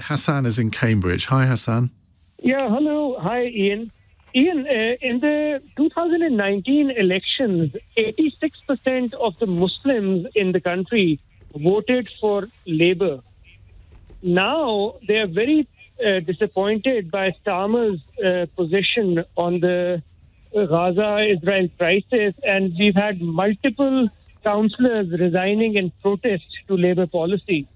Hassan is in Cambridge. Hi, Hassan. Yeah, hello. Hi, Ian. Ian, in the 2019 elections, 86% of the Muslims in the country voted for Labour. Now, they are very disappointed by Starmer's position on the Gaza-Israel crisis, and we've had multiple councillors resigning in protest to Labour policy.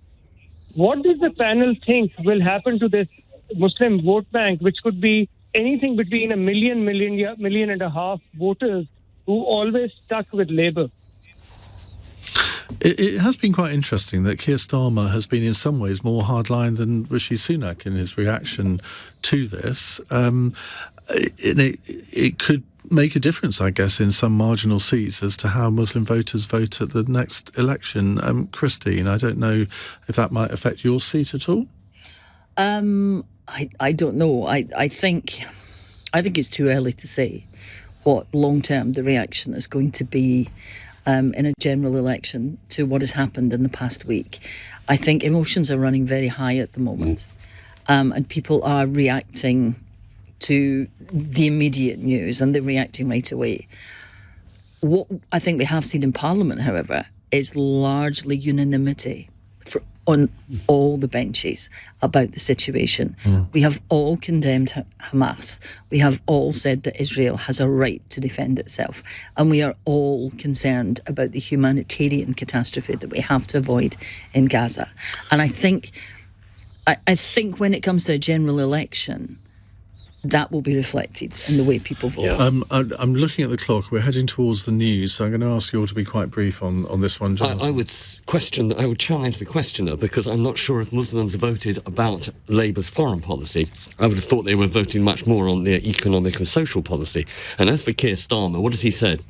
What does the panel think will happen to this Muslim vote bank, which could be anything between a million and a half voters who always stuck with Labour? It has been quite interesting that Keir Starmer has been in some ways more hardline than Rishi Sunak in his reaction to this. It could make a difference, I guess, in some marginal seats as to how Muslim voters vote at the next election. Christine, I don't know if that might affect your seat at all. I don't know. I think it's too early to say what long-term the reaction is going to be in a general election to what has happened in the past week. I think emotions are running very high at the moment, and people are reacting to the immediate news, and they're reacting right away. What I think we have seen in Parliament, however, is largely unanimity on all the benches about the situation. We have all condemned Hamas. We have all said that Israel has a right to defend itself. And we are all concerned about the humanitarian catastrophe that we have to avoid in Gaza. And I think when it comes to a general election, that will be reflected in the way people vote. Yeah. I'm looking at the clock. We're heading towards the news, so I'm going to ask you all to be quite brief on this one. I would challenge the questioner, because I'm not sure if Muslims voted about Labour's foreign policy. I would have thought they were voting much more on their economic and social policy. And as for Keir Starmer, what has he said?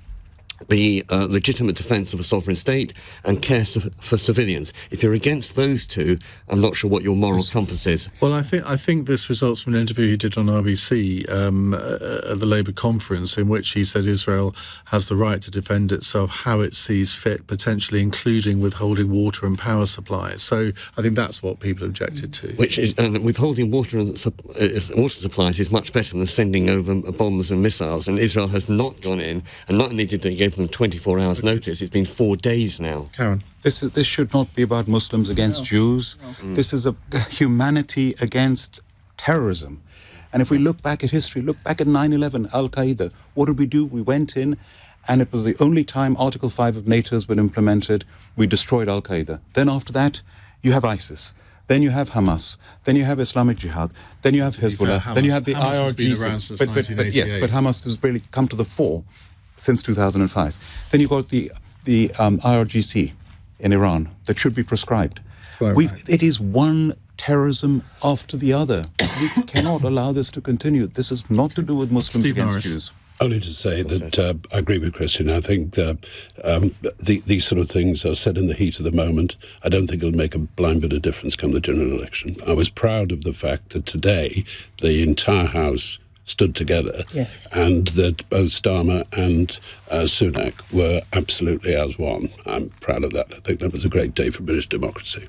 The legitimate defence of a sovereign state and care for civilians. If you're against those two, I'm not sure what your moral compass is. Well, I think this results from an interview he did on RBC at the Labour conference, in which he said Israel has the right to defend itself how it sees fit, potentially including withholding water and power supplies. So I think that's what people objected to. Which is withholding water supplies is much better than sending over bombs and missiles. And Israel has not gone in, and not only did they give them 24 hours notice, it's been 4 days now. Karen? This should not be about Muslims against Jews. No. This is a humanity against terrorism. And if we look back at history, look back at 9/11, Al-Qaeda, what did we do? We went in, and it was the only time Article 5 of NATO has been implemented. We destroyed Al-Qaeda. Then after that, you have ISIS. Then you have Hamas. Then you have Islamic Jihad. Then you have Hezbollah. Then you have the IRGC. But Hamas has really come to the fore since 2005. Then you've got the IRGC in Iran that should be prescribed. It is one terrorism after the other. We cannot allow this to continue. This is not to do with Muslims against Jews. Only to say that I agree with Christian. I think these sort of things are said in the heat of the moment. I don't think it'll make a blind bit of difference come the general election. I was proud of the fact that today the entire House stood together, yes, and that both Starmer and Sunak were absolutely as one. I'm proud of that. I think that was a great day for British democracy.